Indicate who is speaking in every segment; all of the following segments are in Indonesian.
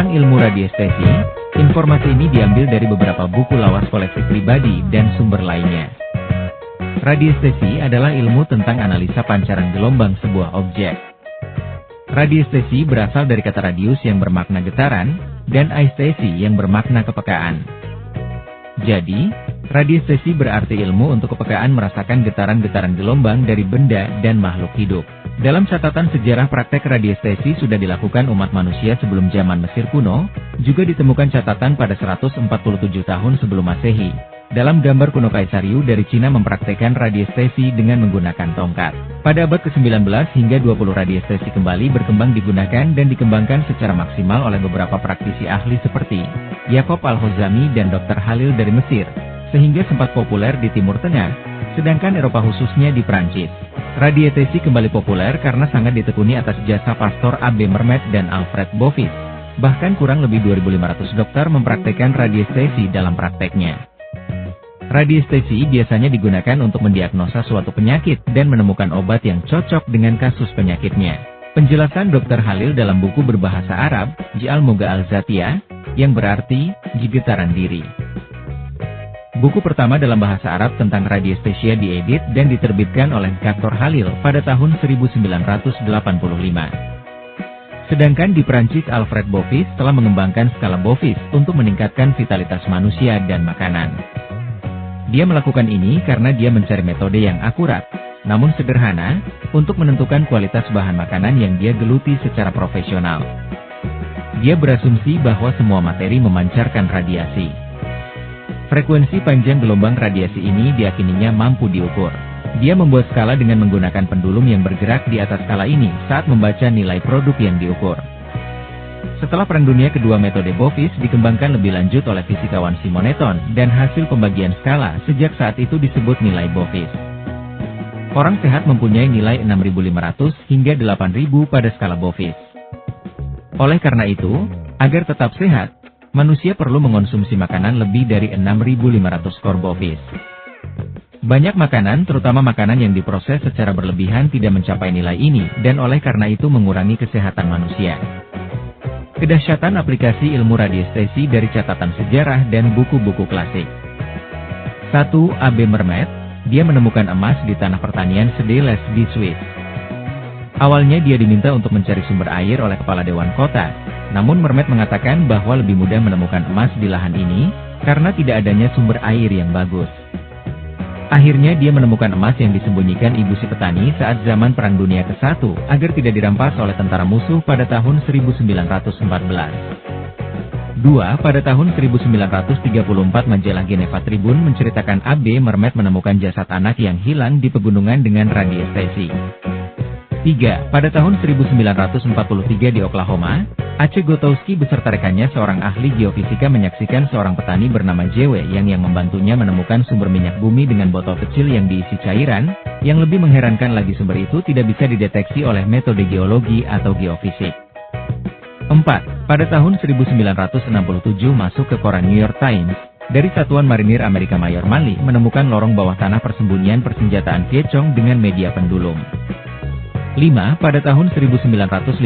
Speaker 1: Tentang ilmu radiestesi, informasi ini diambil dari beberapa buku lawas koleksi pribadi dan sumber lainnya. Radiestesi adalah ilmu tentang analisa pancaran gelombang sebuah objek. Radiestesi berasal dari kata radius yang bermakna getaran, dan aestesi yang bermakna kepekaan. Jadi, radiestesi berarti ilmu untuk kepekaan merasakan getaran-getaran gelombang dari benda dan makhluk hidup. Dalam catatan sejarah praktek radiestesi sudah dilakukan umat manusia sebelum zaman Mesir kuno, juga ditemukan catatan pada 147 tahun sebelum Masehi. Dalam gambar kuno Kaisar Yu dari Cina mempraktekkan radiestesi dengan menggunakan tongkat. Pada abad ke-19 hingga 20 radiestesi kembali berkembang digunakan dan dikembangkan secara maksimal oleh beberapa praktisi ahli seperti Yacob Al-Khozami dan Dr. Khalil dari Mesir, sehingga sempat populer di Timur Tengah, sedangkan Eropa khususnya di Prancis. Radiestesi kembali populer karena sangat ditekuni atas jasa Pastor A.B. Mermet dan Alfred Bovis. Bahkan kurang lebih 2.500 dokter mempraktekkan radiestesi dalam prakteknya. Radiestesi biasanya digunakan untuk mendiagnosa suatu penyakit dan menemukan obat yang cocok dengan kasus penyakitnya. Penjelasan Dr. Khalil dalam buku berbahasa Arab, Al-Moga Al-Zatiyah, yang berarti, getaran diri. Buku pertama dalam bahasa Arab tentang radiestesia diedit dan diterbitkan oleh Dr. Khalil pada tahun 1985. Sedangkan di Prancis Alfred Bovis telah mengembangkan skala Bovis untuk meningkatkan vitalitas manusia dan makanan. Dia melakukan ini karena dia mencari metode yang akurat, namun sederhana, untuk menentukan kualitas bahan makanan yang dia geluti secara profesional. Dia berasumsi bahwa semua materi memancarkan radiasi. Frekuensi panjang gelombang radiasi ini diyakininya mampu diukur. Dia membuat skala dengan menggunakan pendulum yang bergerak di atas skala ini saat membaca nilai produk yang diukur. Setelah Perang Dunia Kedua metode Bovis dikembangkan lebih lanjut oleh fisikawan Simoneton dan hasil pembagian skala sejak saat itu disebut nilai Bovis. Orang sehat mempunyai nilai 6.500 hingga 8.000 pada skala Bovis. Oleh karena itu, agar tetap sehat, manusia perlu mengonsumsi makanan lebih dari 6.500 skor Bovis. Banyak makanan, terutama makanan yang diproses secara berlebihan tidak mencapai nilai ini dan oleh karena itu mengurangi kesehatan manusia. Kedahsyatan aplikasi ilmu radiestesi dari catatan sejarah dan buku-buku klasik. 1. A.B. Mermet, dia menemukan emas di tanah pertanian Sedeles di Swiss. Awalnya dia diminta untuk mencari sumber air oleh kepala dewan kota, namun Mermet mengatakan bahwa lebih mudah menemukan emas di lahan ini, karena tidak adanya sumber air yang bagus. Akhirnya dia menemukan emas yang disembunyikan ibu si petani saat zaman Perang Dunia ke-1 agar tidak dirampas oleh tentara musuh pada tahun 1914. 2. Pada tahun 1934 majalah Geneva Tribune menceritakan A.B. Mermet menemukan jasad anak yang hilang di pegunungan dengan radiestesi. 3. Pada tahun 1943 di Oklahoma, A.C. Gotowski beserta rekannya seorang ahli geofisika menyaksikan seorang petani bernama J.W. yang membantunya menemukan sumber minyak bumi dengan botol kecil yang diisi cairan. Yang lebih mengherankan lagi, sumber itu tidak bisa dideteksi oleh metode geologi atau geofisik. 4. Pada tahun 1967 masuk ke koran New York Times, dari Satuan Marinir Amerika Mayor Mali menemukan lorong bawah tanah persembunyian persenjataan Vietcong dengan media pendulum. 5. Pada tahun 1959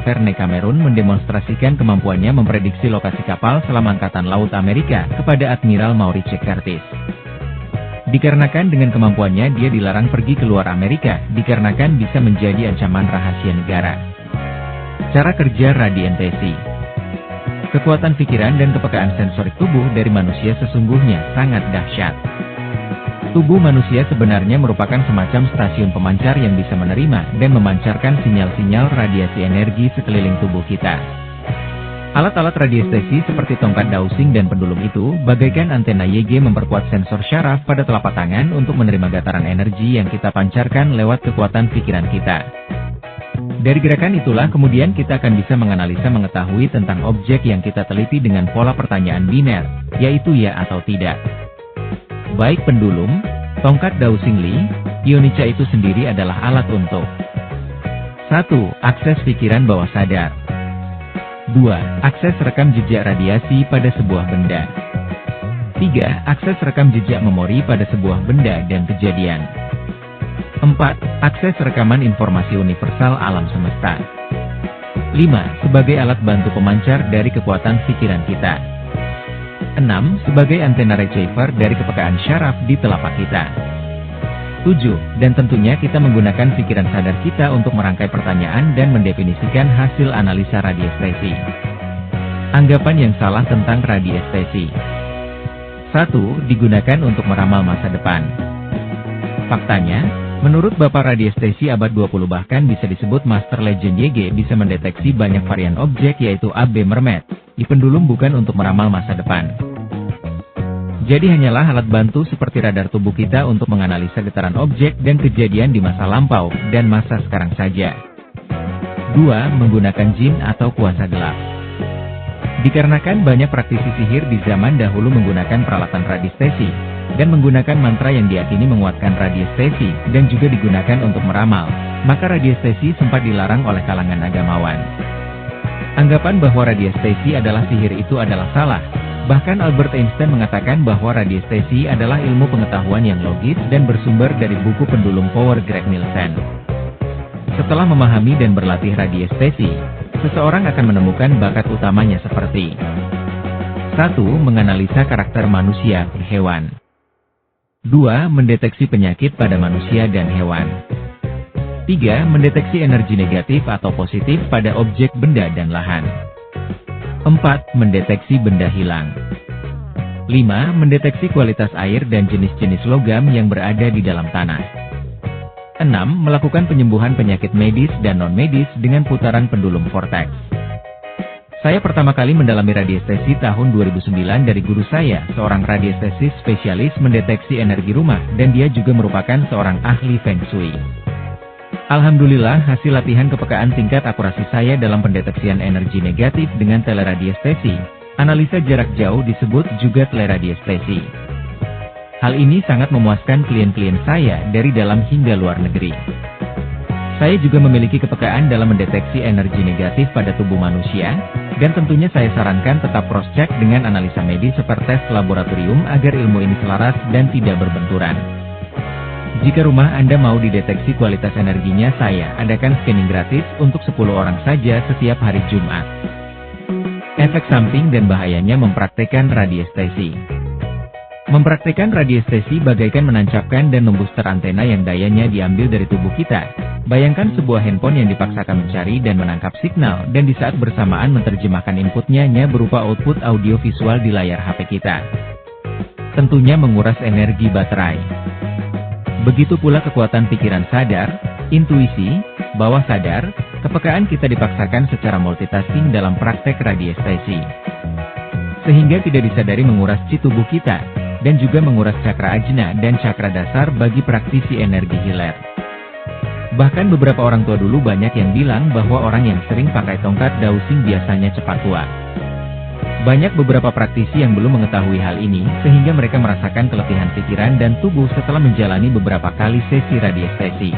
Speaker 1: Verne Cameron mendemonstrasikan kemampuannya memprediksi lokasi kapal selam Angkatan Laut Amerika kepada Admiral Maurice Curtis. Dikarenakan dengan kemampuannya dia dilarang pergi keluar Amerika, dikarenakan bisa menjadi ancaman rahasia negara. Cara kerja radiestesi. Kekuatan pikiran dan kepekaan sensorik tubuh dari manusia sesungguhnya sangat dahsyat. Tubuh manusia sebenarnya merupakan semacam stasiun pemancar yang bisa menerima dan memancarkan sinyal-sinyal radiasi energi sekeliling tubuh kita. Alat-alat radiestesi seperti tongkat dowsing dan pendulum itu, bagaikan antena YG memperkuat sensor syaraf pada telapak tangan untuk menerima getaran energi yang kita pancarkan lewat kekuatan pikiran kita. Dari gerakan itulah kemudian kita akan bisa mengetahui tentang objek yang kita teliti dengan pola pertanyaan biner, yaitu ya atau tidak. Baik pendulum, tongkat dowsing Lee, ionica itu sendiri adalah alat untuk 1. Akses pikiran bawah sadar. 2. Akses rekam jejak radiasi pada sebuah benda. 3. Akses rekam jejak memori pada sebuah benda dan kejadian. 4. Akses rekaman informasi universal alam semesta. 5. Sebagai alat bantu pemancar dari kekuatan pikiran kita. 6. Sebagai antena receiver dari kepekaan syaraf di telapak kita. 7. Dan tentunya kita menggunakan pikiran sadar kita untuk merangkai pertanyaan dan mendefinisikan hasil analisa radiestesi. Anggapan yang salah tentang radiestesi. 1. Digunakan untuk meramal masa depan. Faktanya, menurut Bapak radiestesi abad 20 bahkan bisa disebut Master Legend YG bisa mendeteksi banyak varian objek yaitu AB Mermet, di pendulum bukan untuk meramal masa depan. Jadi hanyalah alat bantu seperti radar tubuh kita untuk menganalisa getaran objek dan kejadian di masa lampau dan masa sekarang saja. 2. Menggunakan jin atau kuasa gelap. Dikarenakan banyak praktisi sihir di zaman dahulu menggunakan peralatan radiestesi, dan menggunakan mantra yang diyakini menguatkan radiestesi, dan juga digunakan untuk meramal, maka radiestesi sempat dilarang oleh kalangan agamawan. Anggapan bahwa radiestesi adalah sihir itu adalah salah. Bahkan Albert Einstein mengatakan bahwa radiestesi adalah ilmu pengetahuan yang logis dan bersumber dari buku pendulum Power Greg Nielsen. Setelah memahami dan berlatih radiestesi, seseorang akan menemukan bakat utamanya seperti 1. Menganalisa karakter manusia dan hewan. 2. Mendeteksi penyakit pada manusia dan hewan. 3. Mendeteksi energi negatif atau positif pada objek, benda, dan lahan. 4. Mendeteksi benda hilang. 5. Mendeteksi kualitas air dan jenis-jenis logam yang berada di dalam tanah. 6. Melakukan penyembuhan penyakit medis dan non-medis dengan putaran pendulum vortex. Saya pertama kali mendalami radiestesi tahun 2009 dari guru saya, seorang radiestesis spesialis mendeteksi energi rumah, dan dia juga merupakan seorang ahli Feng Shui. Alhamdulillah, hasil latihan kepekaan tingkat akurasi saya dalam pendeteksian energi negatif dengan teleradiestesi, analisa jarak jauh disebut juga teleradiestesi. Hal ini sangat memuaskan klien-klien saya dari dalam hingga luar negeri. Saya juga memiliki kepekaan dalam mendeteksi energi negatif pada tubuh manusia, dan tentunya saya sarankan tetap cross-check dengan analisa medis seperti tes laboratorium agar ilmu ini selaras dan tidak berbenturan. Jika rumah Anda mau dideteksi kualitas energinya, saya adakan scanning gratis untuk 10 orang saja setiap hari Jumat. Efek samping dan bahayanya mempraktekkan radiestesi. Mempraktekkan radiestesi bagaikan menancapkan dan membooster antena yang dayanya diambil dari tubuh kita. Bayangkan sebuah handphone yang dipaksakan mencari dan menangkap signal, dan di saat bersamaan menerjemahkan inputnya berupa output audio visual di layar HP kita. Tentunya menguras energi baterai. Begitu pula kekuatan pikiran sadar, intuisi, bawah sadar, kepekaan kita dipaksakan secara multitasking dalam praktek radiestesi. Sehingga tidak disadari menguras chi tubuh kita, dan juga menguras cakra ajna dan cakra dasar bagi praktisi energi healer. Bahkan beberapa orang tua dulu banyak yang bilang bahwa orang yang sering pakai tongkat dowsing biasanya cepat tua. Banyak beberapa praktisi yang belum mengetahui hal ini, sehingga mereka merasakan keletihan pikiran dan tubuh setelah menjalani beberapa kali sesi radiestesi.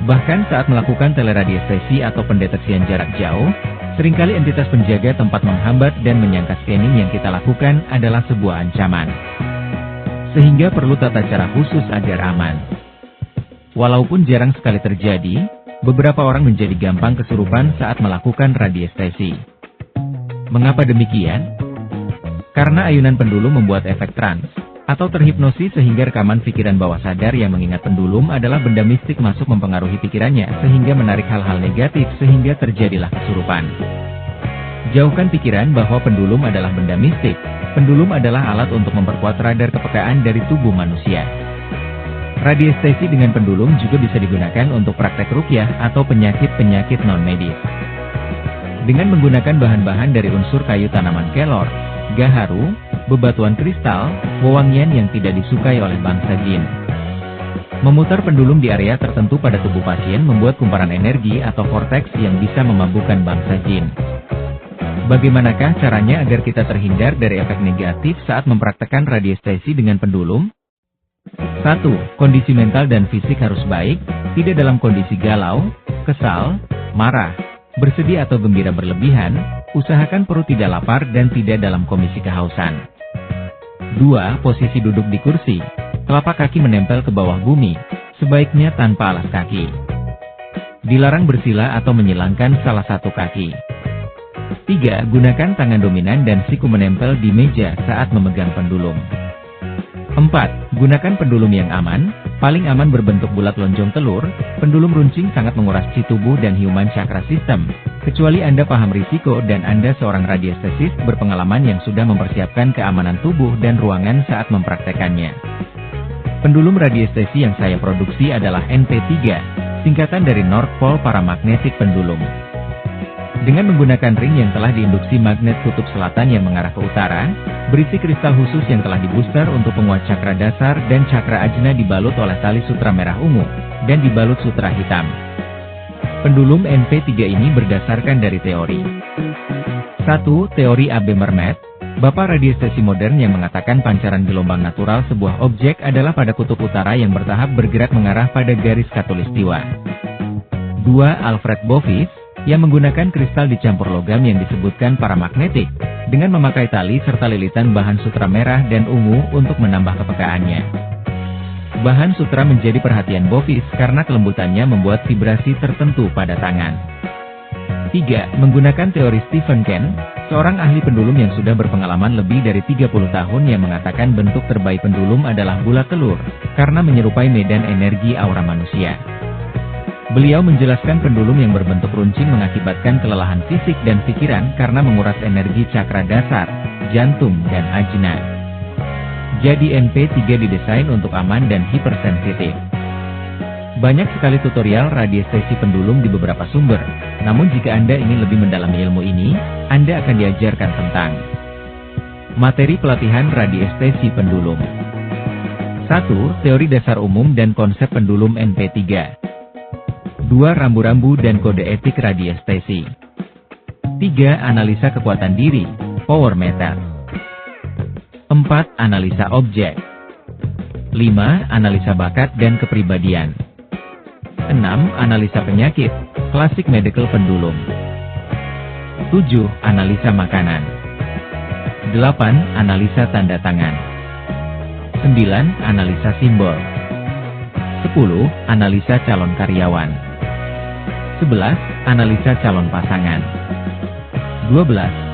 Speaker 1: Bahkan saat melakukan teleradiestesi atau pendeteksian jarak jauh, seringkali entitas penjaga tempat menghambat dan menyangka scanning yang kita lakukan adalah sebuah ancaman. Sehingga perlu tata cara khusus agar aman. Walaupun jarang sekali terjadi, beberapa orang menjadi gampang kesurupan saat melakukan radiestesi. Mengapa demikian? Karena ayunan pendulum membuat efek trans, atau terhipnosis sehingga rekaman pikiran bawah sadar yang mengingat pendulum adalah benda mistik masuk mempengaruhi pikirannya sehingga menarik hal-hal negatif sehingga terjadilah kesurupan. Jauhkan pikiran bahwa pendulum adalah benda mistik. Pendulum adalah alat untuk memperkuat radar kepekaan dari tubuh manusia. Radiestesi dengan pendulum juga bisa digunakan untuk praktek ruqyah atau penyakit-penyakit non-medis. Dengan menggunakan bahan-bahan dari unsur kayu tanaman kelor, gaharu, bebatuan kristal, wewangian yang tidak disukai oleh bangsa jin. Memutar pendulum di area tertentu pada tubuh pasien membuat kumparan energi atau vortex yang bisa memabukkan bangsa jin. Bagaimanakah caranya agar kita terhindar dari efek negatif saat mempraktekkan radiestesi dengan pendulum? 1. Kondisi mental dan fisik harus baik, tidak dalam kondisi galau, kesal, marah, bersedih atau gembira berlebihan. Usahakan perut tidak lapar dan tidak dalam kondisi kehausan. 2. Posisi duduk di kursi, telapak kaki menempel ke bawah bumi, sebaiknya tanpa alas kaki. Dilarang bersila atau menyilangkan salah satu kaki. 3. Gunakan tangan dominan dan siku menempel di meja saat memegang pendulum. 4. Gunakan pendulum yang aman, paling aman berbentuk bulat lonjong telur. Pendulum runcing sangat menguras chi tubuh dan human chakra system, kecuali Anda paham risiko dan Anda seorang radiestesis berpengalaman yang sudah mempersiapkan keamanan tubuh dan ruangan saat mempraktekannya. Pendulum radiestesi yang saya produksi adalah NP3, singkatan dari North Pole Paramagnetic Pendulum. Dengan menggunakan ring yang telah diinduksi magnet kutub selatan yang mengarah ke utara, berisi kristal khusus yang telah dibooster untuk penguat cakra dasar dan cakra ajna dibalut oleh tali sutra merah ungu, dan dibalut sutra hitam. Pendulum NP3 ini berdasarkan dari teori. 1. Teori AB Mermet, bapak radiestesi modern yang mengatakan pancaran gelombang natural sebuah objek adalah pada kutub utara yang bertahap bergerak mengarah pada garis khatulistiwa. 2. Alfred Bovis, yang menggunakan kristal dicampur logam yang disebutkan paramagnetik, dengan memakai tali serta lilitan bahan sutra merah dan ungu untuk menambah kepekaannya. Bahan sutra menjadi perhatian Bovis karena kelembutannya membuat vibrasi tertentu pada tangan. 3. Menggunakan teori Stephen Kent, seorang ahli pendulum yang sudah berpengalaman lebih dari 30 tahun yang mengatakan bentuk terbaik pendulum adalah bulat telur, karena menyerupai medan energi aura manusia. Beliau menjelaskan pendulum yang berbentuk runcing mengakibatkan kelelahan fisik dan pikiran karena menguras energi cakra dasar, jantung, dan ajna. Jadi NP3 didesain untuk aman dan hipersensitif. Banyak sekali tutorial radiestesi pendulum di beberapa sumber, namun jika Anda ingin lebih mendalami ilmu ini, Anda akan diajarkan tentang materi pelatihan radiestesi pendulum. 1. Teori dasar umum dan konsep pendulum NP3. 2. Rambu-rambu dan kode etik radiestesi. 3. Analisa kekuatan diri, power meter. 4. Analisa objek. 5. Analisa bakat dan kepribadian. 6. Analisa penyakit, klasik medical pendulum. 7. Analisa makanan. 8. Analisa tanda tangan. 9. Analisa simbol. 10. Analisa calon karyawan. 11. Analisa calon pasangan. 12.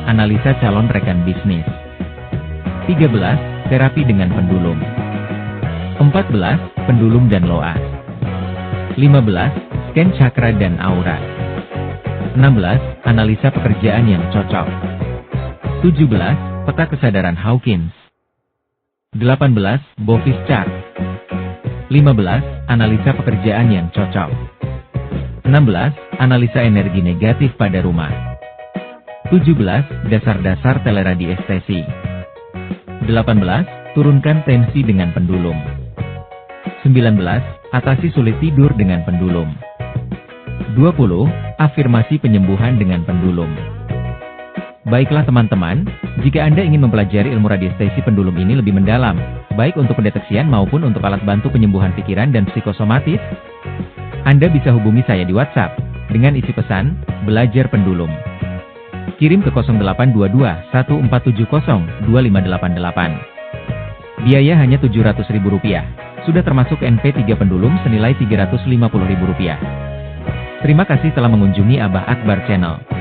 Speaker 1: Analisa calon rekan bisnis. 13. Terapi dengan pendulum. 14. Pendulum dan loas. 15. Scan cakra dan aura. 16. Analisa pekerjaan yang cocok. 17. Peta kesadaran Hawkins. 18. Bovis chart. 15. Analisa pekerjaan yang cocok. 16. Analisa energi negatif pada rumah. 17. Dasar-dasar teleradiestesi. 18. Turunkan tensi dengan pendulum. 19. Atasi sulit tidur dengan pendulum. 20. Afirmasi penyembuhan dengan pendulum. Baiklah teman-teman, jika Anda ingin mempelajari ilmu radiestesi pendulum ini lebih mendalam, baik untuk pendeteksian maupun untuk alat bantu penyembuhan pikiran dan psikosomatis, Anda bisa hubungi saya di WhatsApp, dengan isi pesan, belajar pendulum. Kirim ke 0822-1470-2588. Biaya hanya Rp700.000, sudah termasuk NP3 pendulum senilai Rp350.000. Terima kasih telah mengunjungi Abah Akbar Channel.